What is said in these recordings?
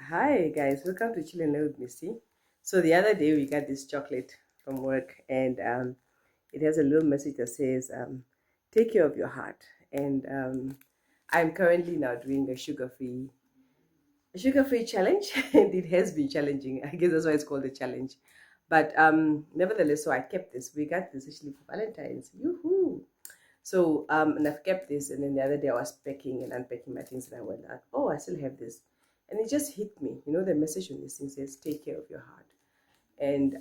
Hi guys, welcome to Chilling with Missy. So the other day we got this chocolate from work, and it has a little message that says, "Take care of your heart." And I'm currently now doing a sugar-free challenge, and it has been challenging. I guess that's why it's called a challenge. But nevertheless, so I kept this. We got this actually for Valentine's. Yoo-hoo! So and I've kept this, and then the other day I was packing and unpacking my things, and I went like, oh, I still have this, and it just hit me. You know, the message on this thing says, "Take care of your heart." And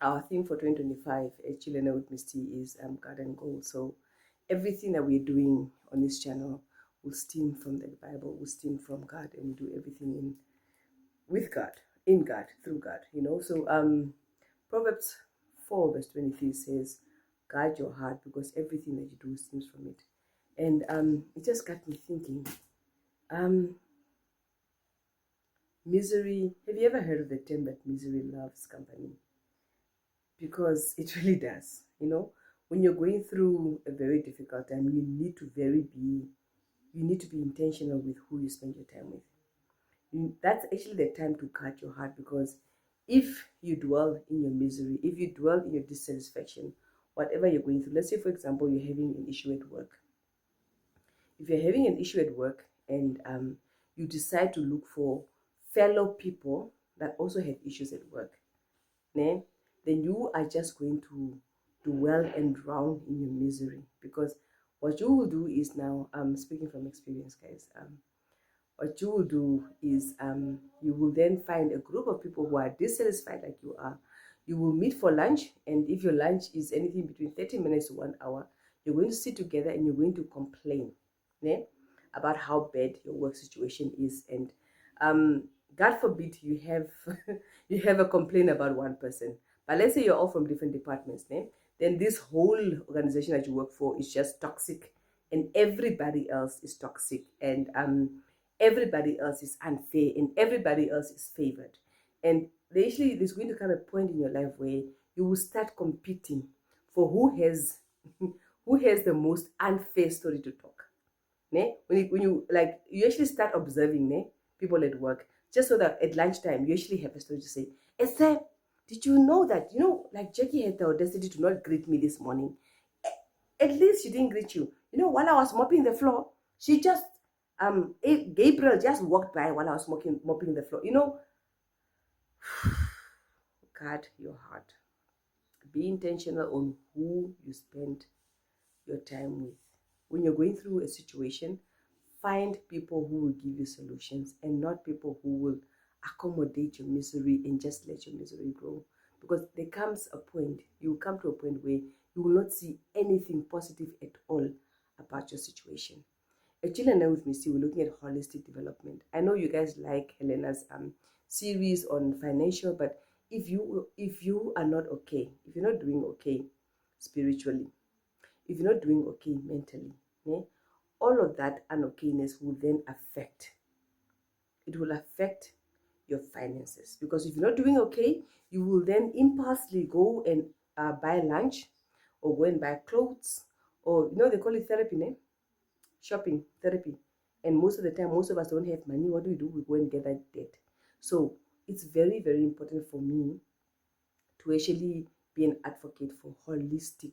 our theme for 2025 at Chilena with Misty is God and Gold. So everything that we're doing on this channel will stem from the Bible, will stem from God, and we do everything in with God, in God, through God. You know, so Proverbs 4 verse 23 says, "Guard your heart, because everything that you do stems from it." And it just got me thinking. Um, Misery. Have you ever heard of the term that misery loves company? Because it really does. You know, when you're going through a very difficult time, you need to be intentional with who you spend your time with. That's actually the time to cut your heart, because if you dwell in your misery, if you dwell in your dissatisfaction, whatever you're going through, let's say for example you're having an issue at work. If you're having an issue at work and you decide to look for fellow people that also have issues at work, né, then you are just going to dwell and drown in your misery. Because what you will do is, now I'm speaking from experience, guys. What you will do is you will then find a group of people who are dissatisfied like you are. You will meet for lunch, and if your lunch is anything between 30 minutes to 1 hour, you're going to sit together and you're going to complain, né, about how bad your work situation is. And um, God forbid you have you have a complaint about one person, but let's say you're all from different departments, né? Then this whole organization that you work for is just toxic, and everybody else is toxic, and everybody else is unfair, and everybody else is favored. And there's going to come a point in your life where you will start competing for who has who has the most unfair story to talk. Ne? When you like, you actually start observing, ne, people at work, just so that at lunchtime you actually have a story to say. Esther, did you know that, like Jackie had the audacity to not greet me this morning? At least she didn't greet you. While I was mopping the floor, she just Gabriel just walked by while I was mopping the floor. Guard your heart. Be intentional on who you spend your time with. When you're going through a situation, find people who will give you solutions, and not people who will accommodate your misery and just let your misery grow. Because there comes a point, you will come to a point where you will not see anything positive at all about your situation. Actually, and now with Missy, we're looking at holistic development. I know you guys like Helena's series on financial, but if you are not okay, if you're not doing okay spiritually, if you're not doing okay mentally, eh, all of that unokayness will then affect your finances. Because if you're not doing okay, you will then impulsively go and buy lunch, or go and buy clothes, or they call it therapy, ne? Shopping therapy. And most of the time, most of us don't have money. What do? We go and get that debt. So it's very, very important for me to actually be an advocate for holistic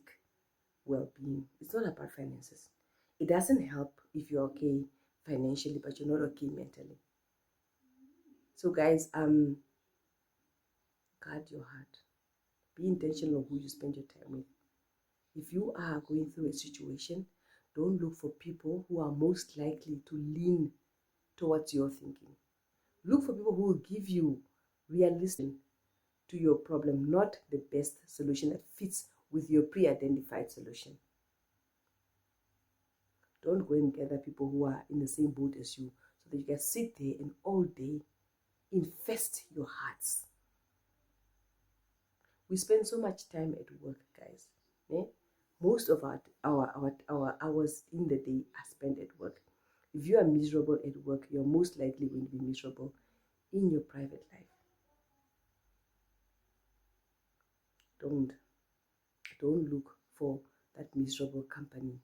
well-being. It's not about finances. It doesn't help if you're okay financially but you're not okay mentally. So guys, guard your heart. Be intentional who you spend your time with. If you are going through a situation, don't look for people who are most likely to lean towards your thinking. Look for people who will give you realistic to your problem, not the best solution that fits with your pre-identified solution. Don't go and gather people who are in the same boat as you, so that you can sit there and all day infest your hearts. We spend so much time at work, guys. Eh? Most of our hours in the day are spent at work. If you are miserable at work, you're most likely going to be miserable in your private life. Don't look for that miserable company.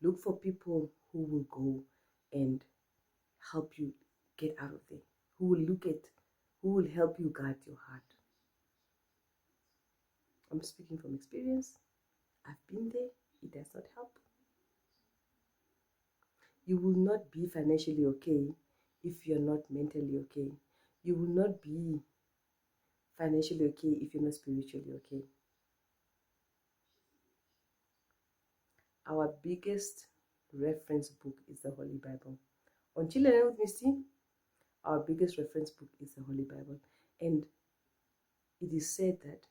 Look for people who will go and help you get out of there, who will look at, who will help you guard your heart. I'm speaking from experience. I've been there. It does not help. You will not be financially okay if you're not mentally okay. You will not be financially okay if you're not spiritually okay. Our biggest reference book is the Holy Bible. On Children with Misty, our biggest reference book is the Holy Bible. And it is said that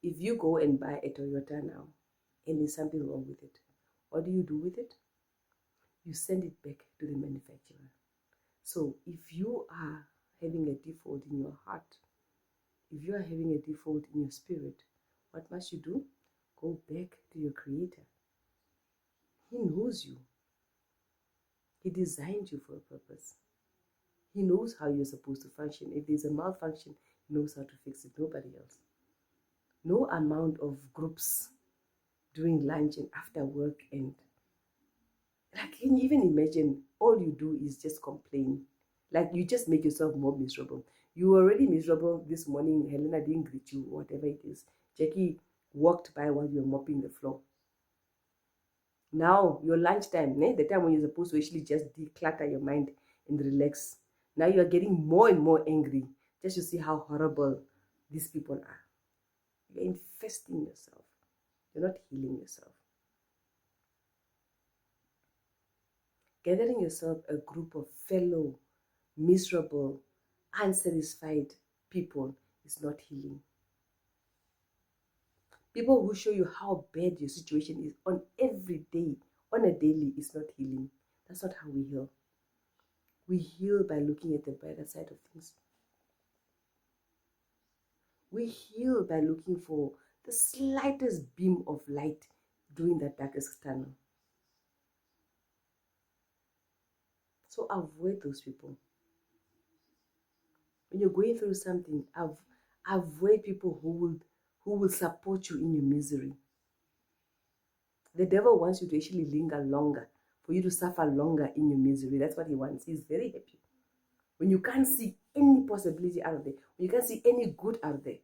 if you go and buy a Toyota now and there's something wrong with it, what do you do with it? You send it back to the manufacturer. So if you are having a default in your heart, if you are having a default in your spirit, what must you do? Go back to your Creator. He knows you. He designed you for a purpose. He knows how you're supposed to function. If there's a malfunction, he knows how to fix it. Nobody else. No amount of groups during lunch and after work, and like, can you even imagine, all you do is just complain. Like, you just make yourself more miserable. You were already miserable this morning. Helena didn't greet you, whatever it is. Jackie walked by while you were mopping the floor. Now, your lunchtime, the time when you're supposed to actually just declutter your mind and relax. Now you are getting more and more angry just to see how horrible these people are. You're infesting yourself. You're not healing yourself. Gathering yourself a group of fellow, miserable, unsatisfied people is not healing. People who show you how bad your situation is on every day, on a daily, is not healing. That's not how we heal. We heal by looking at the brighter side of things. We heal by looking for the slightest beam of light during that darkest tunnel. So avoid those people. When you're going through something, avoid people who will support you in your misery. The devil wants you to actually linger longer, for you to suffer longer in your misery. That's what he wants. He's very happy. When you can't see any possibility out of there, when you can't see any good out there.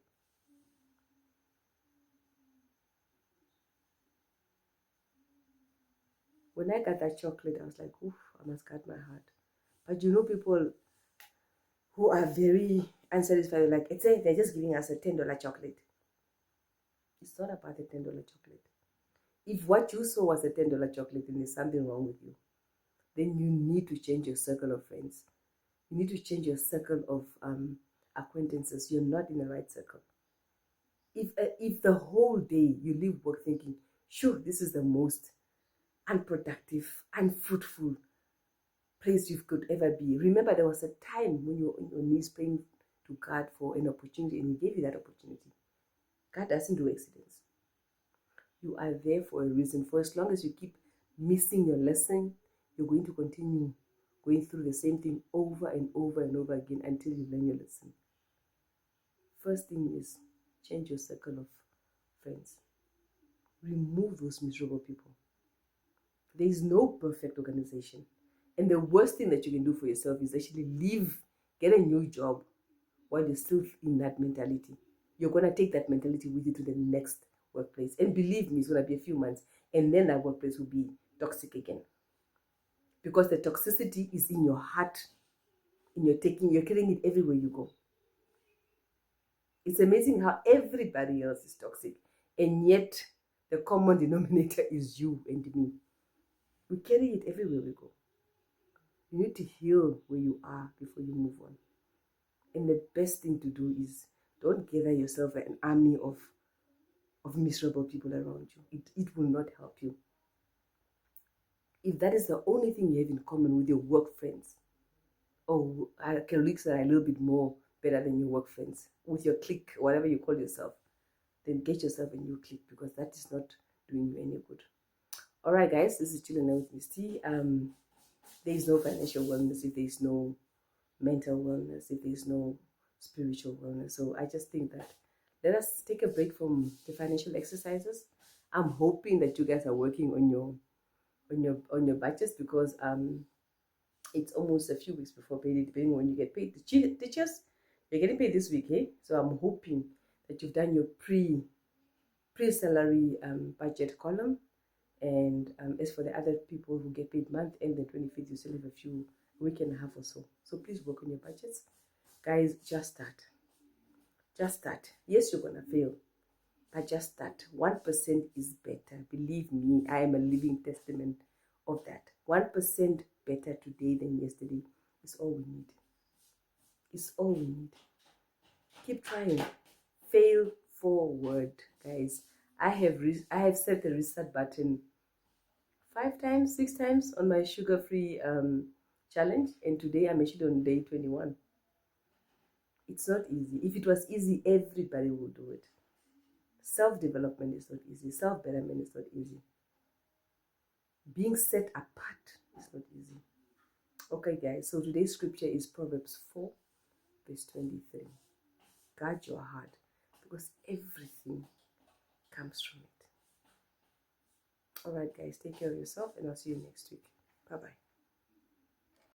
When I got that chocolate, I was like, oof, I must cut my heart. But you know, people who are very unsatisfied, like, they're just giving us a $10 chocolate. It's not about the $10 chocolate. If what you saw was a $10 chocolate, then there's something wrong with you. Then you need to change your circle of friends. You need to change your circle of acquaintances. You're not in the right circle. If the whole day you leave work thinking, sure, this is the most unproductive, unfruitful place you could ever be. Remember, there was a time when you were on your knees praying to God for an opportunity, and He gave you that opportunity. God doesn't do accidents. You are there for a reason. For as long as you keep missing your lesson, you're going to continue going through the same thing over and over and over again until you learn your lesson. First thing is, change your circle of friends. Remove those miserable people. There is no perfect organization. And the worst thing that you can do for yourself is actually leave, get a new job while you're still in that mentality. You're going to take that mentality with you to the next workplace. And believe me, it's going to be a few months. And then that workplace will be toxic again. Because the toxicity is in your heart. You're carrying it everywhere you go. It's amazing how everybody else is toxic. And yet, the common denominator is you and me. We carry it everywhere we go. You need to heal where you are before you move on. And the best thing to do is don't gather yourself an army of miserable people around you. It will not help you. If that is the only thing you have in common with your work friends, or colleagues that are a little bit more better than your work friends, with your clique, whatever you call yourself, then get yourself a new clique, because that is not doing you any good. All right, guys, this is Chilling with Miss T. There is no financial wellness if there is no mental wellness, if there is no spiritual wellness. So I just think that let us take a break from the financial exercises. I'm hoping that you guys are working on your budgets, because It's almost a few weeks before payday, depending on when you get paid. The teachers, you're getting paid this week, eh? So I'm hoping that you've done your pre-salary budget column. And as for the other people who get paid month end, the 25th, you still have a week and a half or so. So please work on your budgets. Guys, just start. Just start. Yes, you're going to fail, but just start. 1% is better. Believe me, I am a living testament of that. 1% better today than yesterday is all we need. It's all we need. Keep trying. Fail forward, guys. I have set the reset button 5 times, 6 times on my sugar-free challenge, and today I'm actually on day 21. It's not easy. If it was easy, everybody would do it. Self-development is not easy. Self-betterment is not easy. Being set apart is not easy. Okay, guys, so today's scripture is Proverbs 4, verse 23. Guard your heart, because everything comes from it. All right, guys, take care of yourself, and I'll see you next week. Bye-bye.